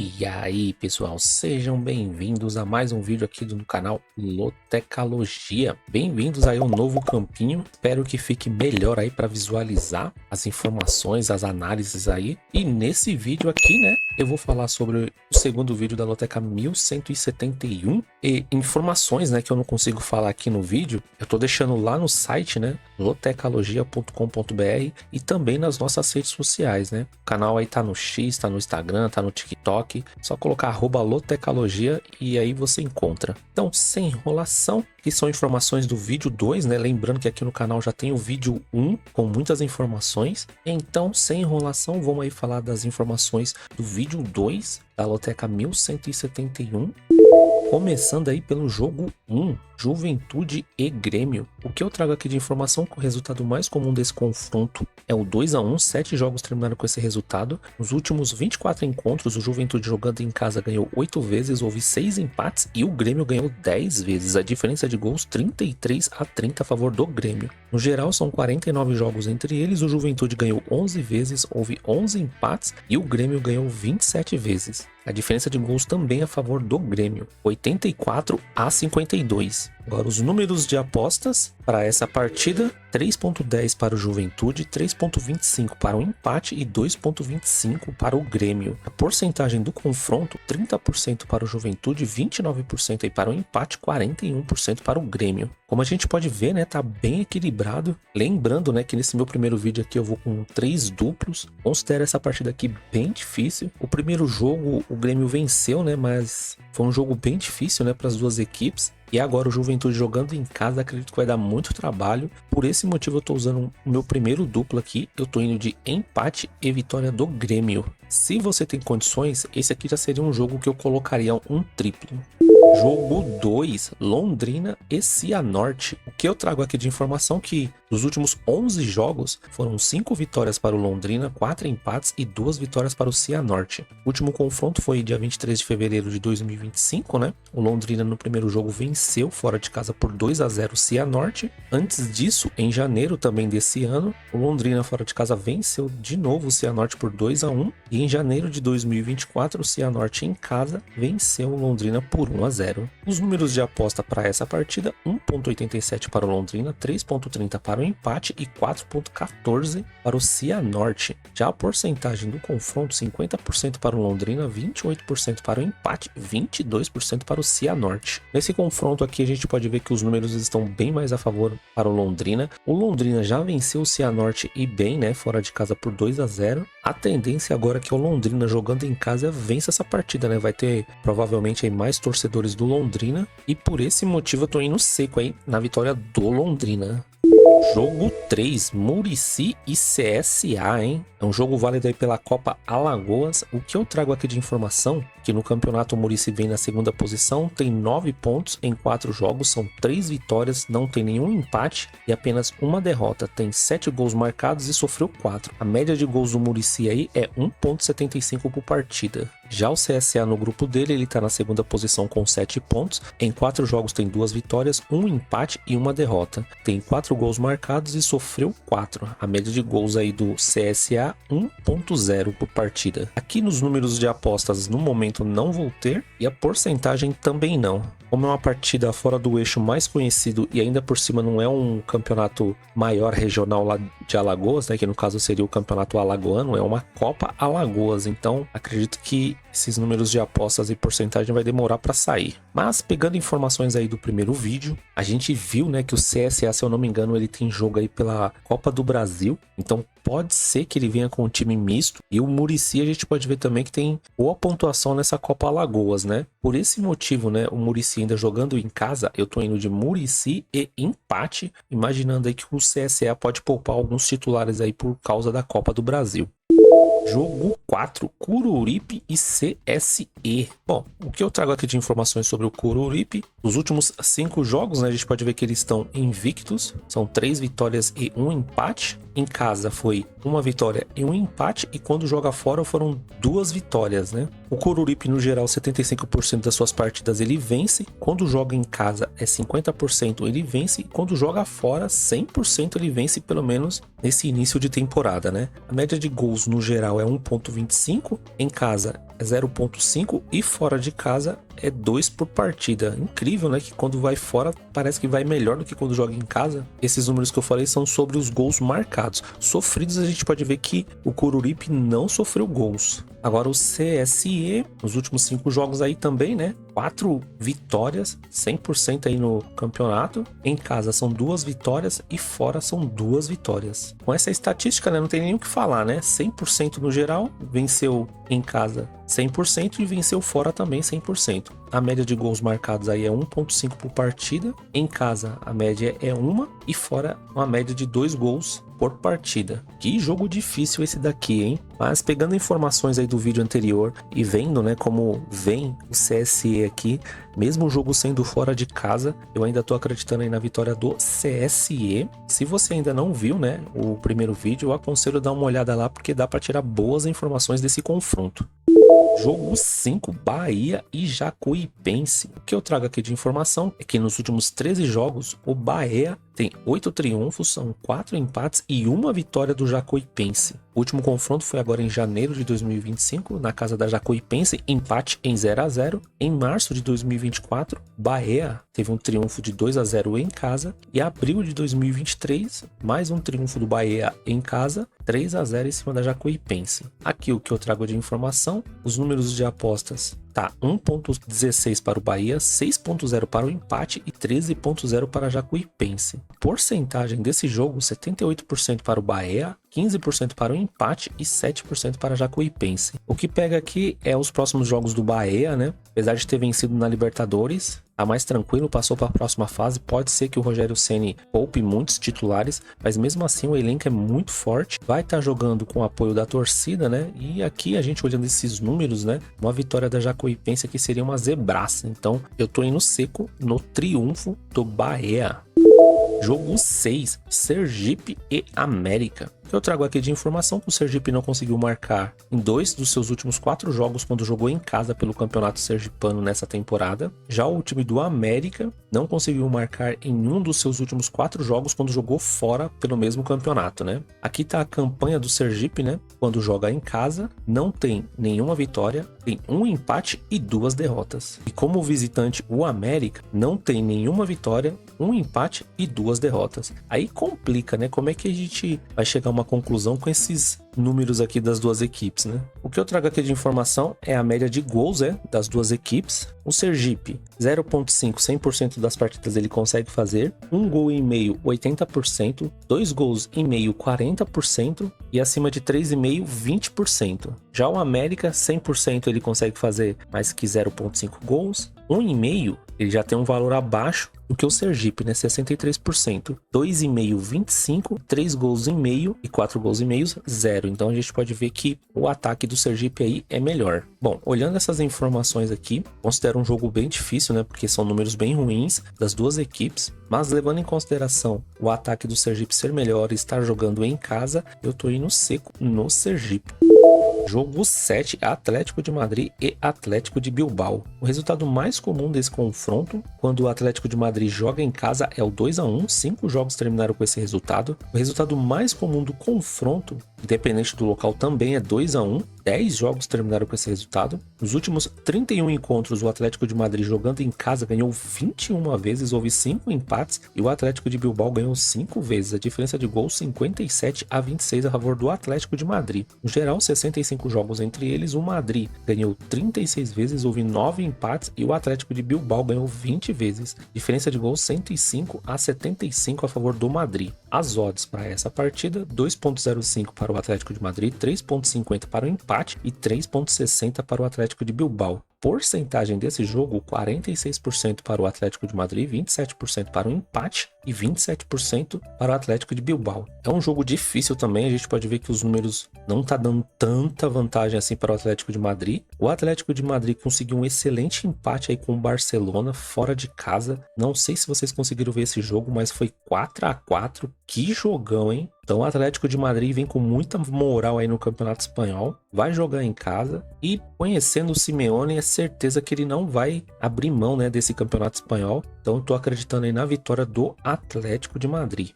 E aí, pessoal, sejam bem-vindos a mais um vídeo aqui do canal Lotecalogia. Bem-vindos aí ao novo campinho. Espero que fique melhor aí para visualizar as informações, as análises aí. E nesse vídeo aqui, né, eu vou falar sobre o segundo vídeo da Loteca 1171 e informações, né, que eu não consigo falar aqui no vídeo. Eu tô deixando lá no site, né, lotecalogia.com.br e também nas nossas redes sociais, né. O canal aí tá no X, tá no Instagram, tá no TikTok. Só colocar @lotecalogia e aí você encontra. Então, sem enrolação, que são informações do vídeo 2, né? Lembrando que aqui no canal já tem o vídeo 1 com muitas informações. Então, sem enrolação, vamos aí falar das informações do vídeo 2 da Loteca 1171. Começando aí pelo jogo 1, Juventude e Grêmio. O que eu trago aqui de informação que o resultado mais comum desse confronto é o 2-1, 7 jogos terminaram com esse resultado. Nos últimos 24 encontros, o Juventude jogando em casa ganhou 8 vezes, houve 6 empates e o Grêmio ganhou 10 vezes. A diferença de gols 33-30 a favor do Grêmio. No geral, são 49 jogos entre eles, o Juventude ganhou 11 vezes, houve 11 empates e o Grêmio ganhou 27 vezes. A diferença de gols também a favor do Grêmio, 84-52. Agora os números de apostas para essa partida: 3.10 para o Juventude, 3.25 para o empate e 2.25 para o Grêmio. A porcentagem do confronto: 30% para o Juventude, 29% aí para o empate, 41% para o Grêmio. Como a gente pode ver, né, tá bem equilibrado. Lembrando, né, que nesse meu primeiro vídeo aqui eu vou com 3 duplos. Considero essa partida aqui bem difícil. O primeiro jogo o Grêmio venceu, né, mas foi um jogo bem difícil, né, para as duas equipes. E agora o Juventude jogando em casa, acredito que vai dar muito trabalho. Por esse motivo eu tô usando o meu primeiro duplo aqui. Eu tô indo de empate e vitória do Grêmio. Se você tem condições, esse aqui já seria um jogo que eu colocaria um triplo. Jogo 2, Londrina e Cianorte. O que eu trago aqui de informação que dos últimos 11 jogos foram 5 vitórias para o Londrina, 4 empates e 2 vitórias para o Cianorte. O último confronto foi dia 23 de fevereiro de 2025, né? O Londrina no primeiro jogo venceu fora de casa por 2-0 o Cianorte. Antes disso, em janeiro também desse ano, o Londrina fora de casa venceu de novo o Cianorte por 2-1. E em janeiro de 2024, o Cianorte em casa venceu o Londrina por 1-0. Os números de aposta para essa partida: 1.87 para o Londrina, 3.30 para o empate e 4.14 para o Cianorte. Já a porcentagem do confronto: 50% para o Londrina, 28% para o empate, 22% para o Cianorte. Nesse confronto aqui a gente pode ver que os números estão bem mais a favor para o Londrina. O Londrina já venceu o Cianorte e bem, né, fora de casa por 2-0. A tendência agora é que o Londrina jogando em casa vença essa partida, né? Vai ter provavelmente aí mais torcedores do Londrina e por esse motivo eu tô indo seco aí na vitória do Londrina. Jogo 3, Murici e CSA, hein? É um jogo válido aí pela Copa Alagoas. O que eu trago aqui de informação, que no campeonato o Murici vem na segunda posição, tem 9 pontos em 4 jogos, são 3 vitórias, não tem nenhum empate e apenas uma derrota. Tem 7 gols marcados e sofreu 4. A média de gols do Murici aí é 1.75 por partida. Já o CSA no grupo dele, ele tá na segunda posição com 7 pontos. Em 4 jogos tem 2 vitórias, 1 empate e 1 derrota. Tem 4 gols marcados e sofreu 4. A média de gols aí do CSA, 1.0 por partida. Aqui nos números de apostas, no momento não vou ter e a porcentagem também não. Como é uma partida fora do eixo mais conhecido e ainda por cima não é um campeonato maior regional lá de Alagoas, né, que no caso seria o campeonato alagoano, é uma Copa Alagoas, então acredito que esses números de apostas e porcentagem vai demorar para sair. Mas pegando informações aí do primeiro vídeo, a gente viu, né, que o CSA, se eu não me engano, ele tem jogo aí pela Copa do Brasil, então pode ser que ele venha com um time misto. E o Murici a gente pode ver também que tem boa pontuação nessa Copa Alagoas, né? Por esse motivo, né, o Murici ainda jogando em casa, eu tô indo de Murici e empate, imaginando aí que o CSA pode poupar alguns titulares aí por causa da Copa do Brasil. Jogo 4, Coruripe e CSE. Bom, o que eu trago aqui de informações sobre o Coruripe? Os últimos 5 jogos, né, a gente pode ver que eles estão invictos. São 3 vitórias e 1 empate. Em casa foi 1 vitória e 1 empate. E quando joga fora foram 2 vitórias, né? O Coruripe, no geral, 75% das suas partidas ele vence. Quando joga em casa é 50% ele vence. E quando joga fora, 100% ele vence, pelo menos nesse início de temporada, né? A média de gols no geral é 1.25. Em casa é 0,5 e fora de casa é 2 por partida. Incrível, né? Que quando vai fora parece que vai melhor do que quando joga em casa. Esses números que eu falei são sobre os gols marcados. Sofridos, a gente pode ver que o Coruripe não sofreu gols. Agora o CSE, nos últimos 5 jogos aí também, né? 4 vitórias, 100% aí no campeonato. Em casa são 2 vitórias e fora são 2 vitórias. Com essa estatística, né? Não tem nem o que falar, né? 100% no geral, venceu em casa 100% e venceu fora também 100%. A média de gols marcados aí é 1,5 por partida. Em casa a média é 1 e fora uma média de 2 gols por partida. Que jogo difícil esse daqui, hein? Mas pegando informações aí do vídeo anterior e vendo, né, como vem o CSE aqui, mesmo o jogo sendo fora de casa, eu ainda tô acreditando aí na vitória do CSE. Se você ainda não viu, né, o primeiro vídeo, eu aconselho dar uma olhada lá porque dá para tirar boas informações desse confronto. Jogo 5, Bahia e Jacuipense. O que eu trago aqui de informação é que nos últimos 13 jogos, o Bahia tem 8 triunfos, são 4 empates e 1 vitória do Jacuipense. O último confronto foi agora em janeiro de 2025, na casa da Jacuipense, empate em 0-0. Em março de 2024, Bahia teve um triunfo de 2-0 em casa. E abril de 2023, mais um triunfo do Bahia em casa, 3-0 em cima da Jacuipense. Aqui o que eu trago de informação, os números de apostas. Tá 1,16 para o Bahia, 6,0 para o empate e 13,0 para a Jacuipense. Porcentagem desse jogo, 78% para o Bahia, 15% para o empate e 7% para a Jacuipense. O que pega aqui é os próximos jogos do Bahia, né? Apesar de ter vencido na Libertadores, tá mais tranquilo, passou para a próxima fase. Pode ser que o Rogério Ceni poupe muitos titulares, mas mesmo assim o elenco é muito forte. Vai estar jogando com o apoio da torcida, né? E aqui a gente olhando esses números, né? Uma vitória da Jacuipense aqui seria uma zebraça. Então eu tô indo seco no triunfo do Bahia. Jogo 6, Sergipe e América. O que eu trago aqui de informação que o Sergipe não conseguiu marcar em 2 dos seus últimos 4 jogos quando jogou em casa pelo Campeonato Sergipano nessa temporada. Já o time do América não conseguiu marcar em um dos seus últimos 4 jogos quando jogou fora pelo mesmo campeonato, né? Aqui tá a campanha do Sergipe, né? Quando joga em casa, não tem nenhuma vitória, tem um empate e 2 derrotas. E como visitante, o América não tem nenhuma vitória, um empate e 2 derrotas. Aí complica, né? Como é que a gente vai chegar a uma conclusão com esses números aqui das duas equipes, né? O que eu trago aqui de informação é a média de gols, das duas equipes. O Sergipe, 0,5, 100% das partidas ele consegue fazer. 1 gol e meio, 80%. 2 gols e meio, 40%. E acima de 3,5, 20%. Já o América, 100% ele consegue fazer mais que 0,5 gols. 1,5 ele já tem um valor abaixo do que o Sergipe, né? 63%. 2,5, 25, 3 gols e meio e 4 gols e meio, 0. Então a gente pode ver que o ataque do Sergipe aí é melhor. Bom, olhando essas informações aqui, considero um jogo bem difícil, né? Porque são números bem ruins das duas equipes. Mas levando em consideração o ataque do Sergipe ser melhor e estar jogando em casa, eu tô indo seco no Sergipe. Jogo 7, Atlético de Madrid e Atlético de Bilbao. O resultado mais comum desse confronto, quando o Atlético de Madrid joga em casa, é o 2-1. 5 jogos terminaram com esse resultado. O resultado mais comum do confronto, independente do local, também é 2-1. 10 jogos terminaram com esse resultado. Nos últimos 31 encontros, o Atlético de Madrid jogando em casa ganhou 21 vezes, houve 5 empates, e o Atlético de Bilbao ganhou 5 vezes. A diferença de gols 57-26 a favor do Atlético de Madrid. No geral, 65 jogos entre eles, o Madrid ganhou 36 vezes, houve 9 empates, e o Atlético de Bilbao ganhou 20 vezes. Diferença de gols 105-75 a favor do Madrid. As odds para essa partida, 2,05 para o Atlético de Madrid, 3,50 para o empate e 3,60 para o Atlético de Bilbao. Porcentagem desse jogo, 46% para o Atlético de Madrid, 27% para o empate e 27% para o Atlético de Bilbao. É um jogo difícil também, a gente pode ver que os números não tá dando tanta vantagem assim para o Atlético de Madrid. O Atlético de Madrid conseguiu um excelente empate aí com o Barcelona fora de casa. Não sei se vocês conseguiram ver esse jogo, mas foi 4-4. Que jogão, hein? Então o Atlético de Madrid vem com muita moral aí no Campeonato Espanhol, vai jogar em casa e, conhecendo o Simeone, é certeza que ele não vai abrir mão, né, desse Campeonato Espanhol. Então eu tô acreditando aí na vitória do Atlético de Madrid.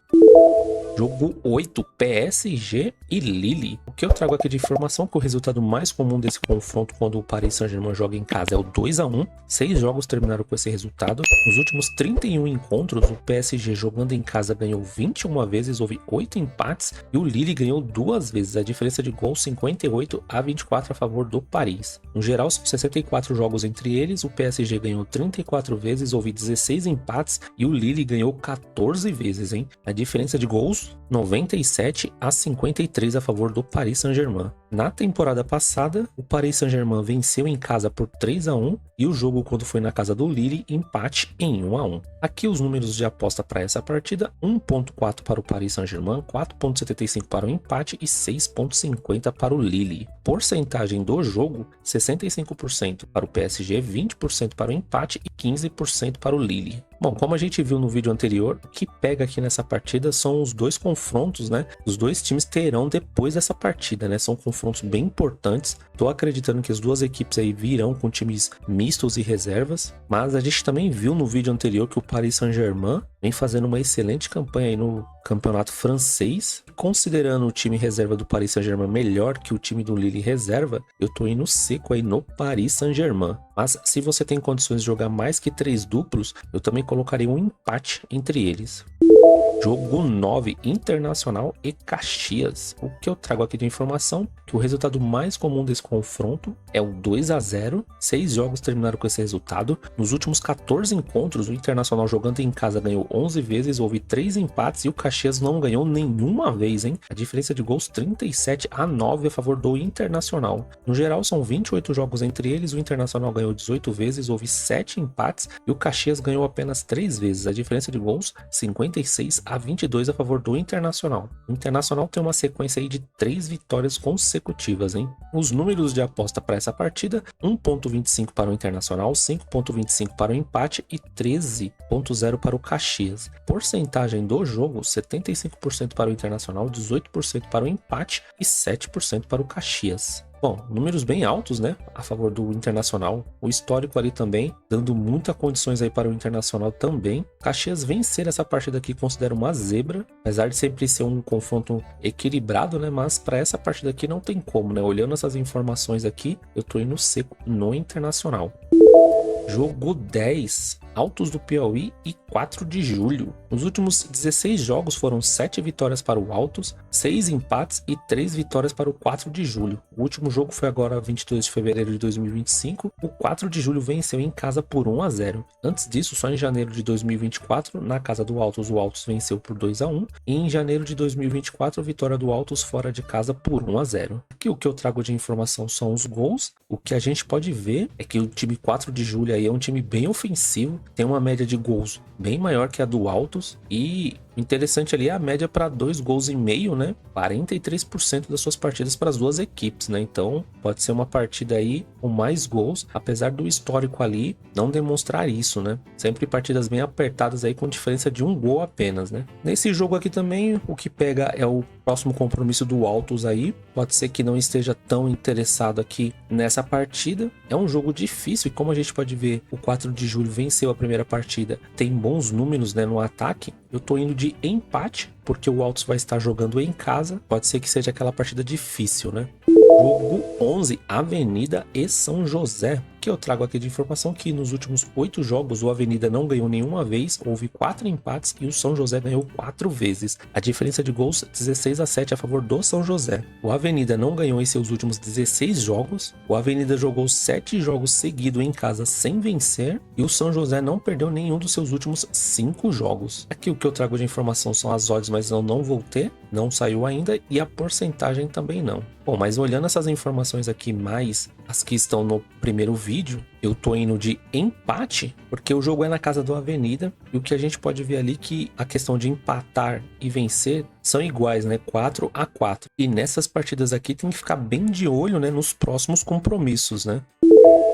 Jogo 8, PSG e Lille. O que eu trago aqui de informação é que o resultado mais comum desse confronto quando o Paris Saint-Germain joga em casa é o 2-1. 6 jogos terminaram com esse resultado. Nos últimos 31 encontros, o PSG jogando em casa ganhou 21 vezes, houve 8 empates e o Lille ganhou 2 vezes. A diferença de gols 58-24 a favor do Paris. No geral, são 64 jogos entre eles, o PSG ganhou 34 vezes, houve 16 empates e o Lille ganhou 14 vezes, hein? A diferença de gols 97-53 a favor do Paris Saint-Germain. Na temporada passada, o Paris Saint-Germain venceu em casa por 3-1 e o jogo, quando foi na casa do Lille, empate em 1-1. Aqui os números de aposta para essa partida: 1.4 para o Paris Saint-Germain, 4.75 para o empate e 6.50 para o Lille. Porcentagem do jogo: 65% para o PSG, 20% para o empate e 15% para o Lille. Bom, como a gente viu no vídeo anterior, o que pega aqui nessa partida são os dois confrontos, né? Os dois times terão depois dessa partida, né? São confrontos bem importantes. Tô acreditando que as duas equipes aí virão com times mistos e reservas, mas a gente também viu no vídeo anterior que o Paris Saint-Germain vem fazendo uma excelente campanha aí no campeonato francês. Considerando o time reserva do Paris Saint-Germain melhor que o time do Lille reserva, eu tô indo seco aí no Paris Saint-Germain. Mas se você tem condições de jogar mais que 3 duplos, eu também colocaria um empate entre eles. Jogo 9, Internacional e Caxias. O que eu trago aqui de informação é que o resultado mais comum desse confronto é o 2-0. 6 jogos terminaram com esse resultado. Nos últimos 14 encontros, o Internacional jogando em casa ganhou 11 vezes, houve 3 empates e o Caxias não ganhou nenhuma vez, hein? A diferença de gols 37-9 a favor do Internacional. No geral, são 28 jogos entre eles, o Internacional ganhou 18 vezes, houve 7 empates e o Caxias ganhou apenas 3 vezes. A diferença de gols 56-22 a favor do Internacional. O Internacional tem uma sequência aí de 3 vitórias consecutivas, hein? Os números de aposta para essa partida: 1.25 para o Internacional, 5.25 para o empate e 13.0 para o Caxias. Porcentagem do jogo: 75% para o Internacional, 18% para o empate e 7% para o Caxias. Bom, números bem altos, né, a favor do Internacional. O histórico ali também, dando muitas condições aí para o Internacional também. Caxias vencer essa partida aqui considero uma zebra, apesar de sempre ser um confronto equilibrado, né, mas para essa partida aqui não tem como, né. Olhando essas informações aqui, eu tô indo seco no Internacional. Jogo 10, Altos do Piauí e 4 de julho. Nos últimos 16 jogos foram 7 vitórias para o Altos, 6 empates e 3 vitórias para o 4 de julho. O último jogo foi agora 22 de fevereiro de 2025. O 4 de julho venceu em casa por 1-0. Antes disso, só em janeiro de 2024, na casa do Altos, o Altos venceu por 2-1. E em janeiro de 2024, a vitória do Altos fora de casa por 1-0. Aqui o que eu trago de informação são os gols. O que a gente pode ver é que o time 4 de julho aí é um time bem ofensivo, tem uma média de gols bem maior que a do Altos e o interessante ali é a média para 2,5 gols, né? 43% das suas partidas para as duas equipes, né? Então pode ser uma partida aí com mais gols, apesar do histórico ali não demonstrar isso, né? Sempre partidas bem apertadas aí com diferença de 1 gol apenas, né? Nesse jogo aqui também o que pega é o próximo compromisso do Altos aí. Pode ser que não esteja tão interessado aqui nessa partida. É um jogo difícil e como a gente pode ver, o 4 de julho venceu a primeira partida, tem bons números, né, no ataque. Eu tô indo de empate, porque o Altos vai estar jogando em casa. Pode ser que seja aquela partida difícil, né? Jogo 11, Avenida e São José. Que eu trago aqui de informação que nos últimos 8 jogos o Avenida não ganhou nenhuma vez, houve 4 empates e o São José ganhou 4 vezes. A diferença de gols 16-7 a favor do São José. O Avenida não ganhou em seus últimos 16 jogos, o Avenida jogou 7 jogos seguidos em casa sem vencer e o São José não perdeu nenhum dos seus últimos 5 jogos. Aqui o que eu trago de informação são as odds, mas eu não vou ter, não saiu ainda e a porcentagem também não. Bom, mas olhando essas informações aqui mais as que estão no primeiro vídeo, eu tô indo de empate, porque o jogo é na casa do Avenida, e o que a gente pode ver ali que a questão de empatar e vencer são iguais, né? 4-4. E nessas partidas aqui tem que ficar bem de olho, né, nos próximos compromissos, né?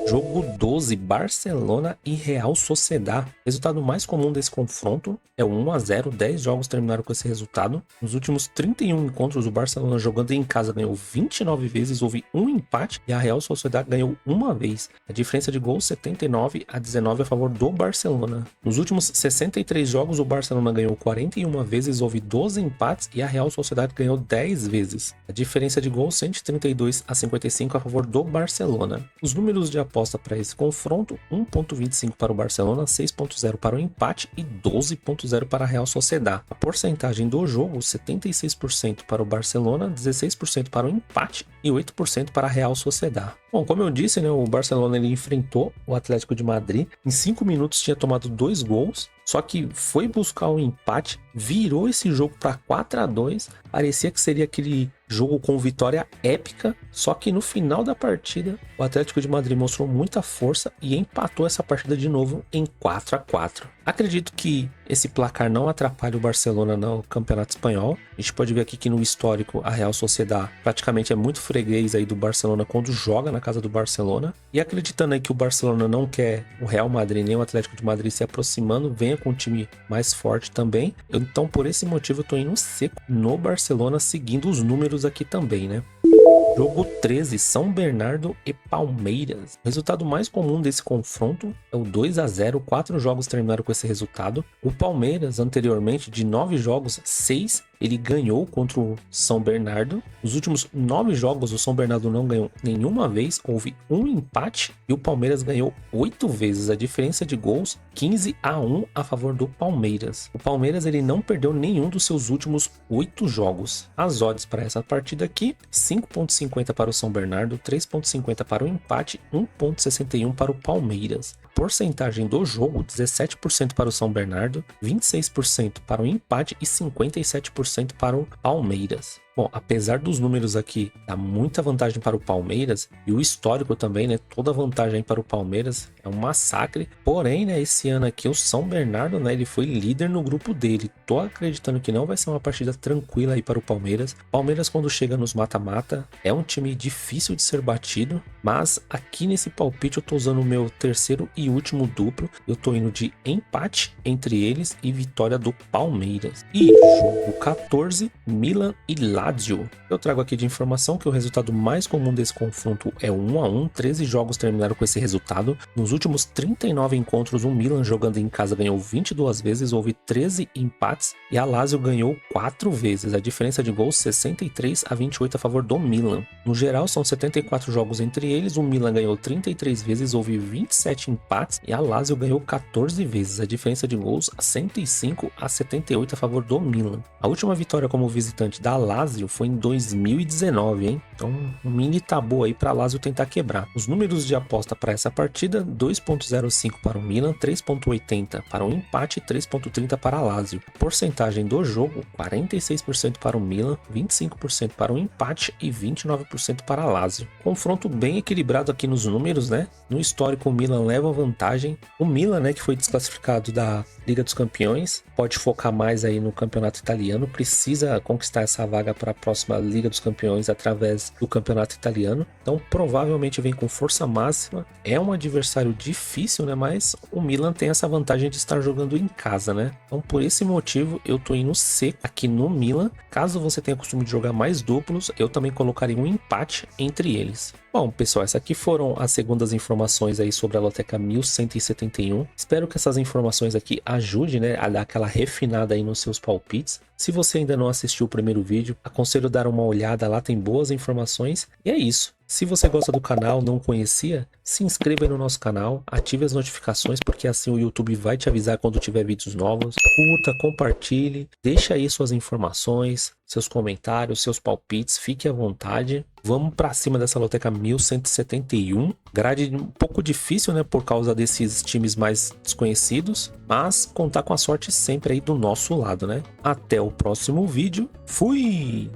Jogo 12, Barcelona e Real Sociedad. Resultado mais comum desse confronto é o 1-0, 10 jogos terminaram com esse resultado. Nos últimos 31 encontros, o Barcelona jogando em casa ganhou 29 vezes, houve um empate e a Real Sociedad ganhou uma vez. A diferença de gols 79-19 a favor do Barcelona. Nos últimos 63 jogos, o Barcelona ganhou 41 vezes, houve 12 empates e a Real Sociedad ganhou 10 vezes. A diferença de gols 132-55 a favor do Barcelona. Os números de aposta para esse confronto: 1.25 para o Barcelona, 6.0 para o empate e 12.0 para a Real Sociedad. A porcentagem do jogo: 76% para o Barcelona, 16% para o empate e 8% para a Real Sociedad. Bom, como eu disse, né, o Barcelona ele enfrentou o Atlético de Madrid. Em 5 minutos tinha tomado 2 gols, só que foi buscar um empate, virou esse jogo para 4-2. Parecia que seria aquele jogo com vitória épica, só que no final da partida o Atlético de Madrid mostrou muita força e empatou essa partida de novo em 4-4. Acredito que esse placar não atrapalhe o Barcelona no Campeonato Espanhol. A gente pode ver aqui que no histórico a Real Sociedad praticamente é muito freguês aí do Barcelona quando joga na casa do Barcelona. E acreditando aí que o Barcelona não quer o Real Madrid nem o Atlético de Madrid se aproximando, venha com um time mais forte também. Então por esse motivo eu tô indo seco no Barcelona, seguindo os números aqui também, né? Jogo 13, São Bernardo e Palmeiras. O resultado mais comum desse confronto é o 2-0, 4 jogos terminaram com esse resultado. O Palmeiras, anteriormente, de 9 jogos, 6 ele ganhou contra o São Bernardo. Nos últimos 9 jogos, o São Bernardo não ganhou nenhuma vez, houve um empate e o Palmeiras ganhou 8 vezes. A diferença de gols, 15-1 a favor do Palmeiras. O Palmeiras ele não perdeu nenhum dos seus últimos 8 jogos. As odds para essa partida aqui, 5.50 para o São Bernardo, 3.50 para o empate, 1.61 para o Palmeiras. Porcentagem do jogo: 17% para o São Bernardo, 26% para o empate e 57% para o Palmeiras. Bom, apesar dos números aqui, dá muita vantagem para o Palmeiras e o histórico também, né? Toda vantagem para o Palmeiras é um massacre. Porém, né? Esse ano aqui o São Bernardo, né? Ele foi líder no grupo dele. Tô acreditando que não vai ser uma partida tranquila aí para o Palmeiras. Palmeiras, quando chega nos mata-mata, é um time difícil de ser batido. Mas aqui nesse palpite eu tô usando o meu terceiro e último duplo. Eu tô indo de empate entre eles e vitória do Palmeiras. E jogo 14, Milan e Lazio. Eu trago aqui de informação que o resultado mais comum desse confronto é 1-1, 13 jogos terminaram com esse resultado. Nos últimos 39 encontros, o Milan jogando em casa ganhou 22 vezes, houve 13 empates e a Lazio ganhou 4 vezes. A diferença de gols 63-28 a favor do Milan. No geral, são 74 jogos entre eles, o Milan ganhou 33 vezes, houve 27 empates e a Lazio ganhou 14 vezes. A diferença de gols 105-78 a favor do Milan. A última vitória como visitante da Lazio foi em 2019, hein? Então, um mini tabu aí para Lazio tentar quebrar. Os números de aposta para essa partida: 2.05 para o Milan, 3.80 para o empate e 3.30 para a Lazio. Porcentagem do jogo: 46% para o Milan, 25% para o empate e 29% para a Lazio. Confronto bem equilibrado aqui nos números, né? No histórico o Milan leva vantagem. O Milan, né, que foi desclassificado da Liga dos Campeões, pode focar mais aí no campeonato italiano, precisa conquistar essa vaga para a próxima Liga dos Campeões através do campeonato italiano. Então provavelmente vem com força máxima. É um adversário difícil, né? Mas o Milan tem essa vantagem de estar jogando em casa, né? Então por esse motivo eu tô indo seco aqui no Milan. Caso você tenha costume de jogar mais duplos, eu também colocaria um empate entre eles. Bom, pessoal, essas aqui foram as segundas informações aí sobre a Loteca 1171. Espero que essas informações aqui ajudem, né, a dar aquela refinada aí nos seus palpites. Se você ainda não assistiu o primeiro vídeo, aconselho dar uma olhada lá, tem boas informações. E é isso. Se você gosta do canal, não conhecia, se inscreva aí no nosso canal, ative as notificações, porque assim o YouTube vai te avisar quando tiver vídeos novos. Curta, compartilhe, deixa aí suas informações, seus comentários, seus palpites, fique à vontade. Vamos para cima dessa Loteca 1171. Grade um pouco difícil, né, por causa desses times mais desconhecidos, mas contar com a sorte sempre aí do nosso lado, né? Até o próximo vídeo. Fui!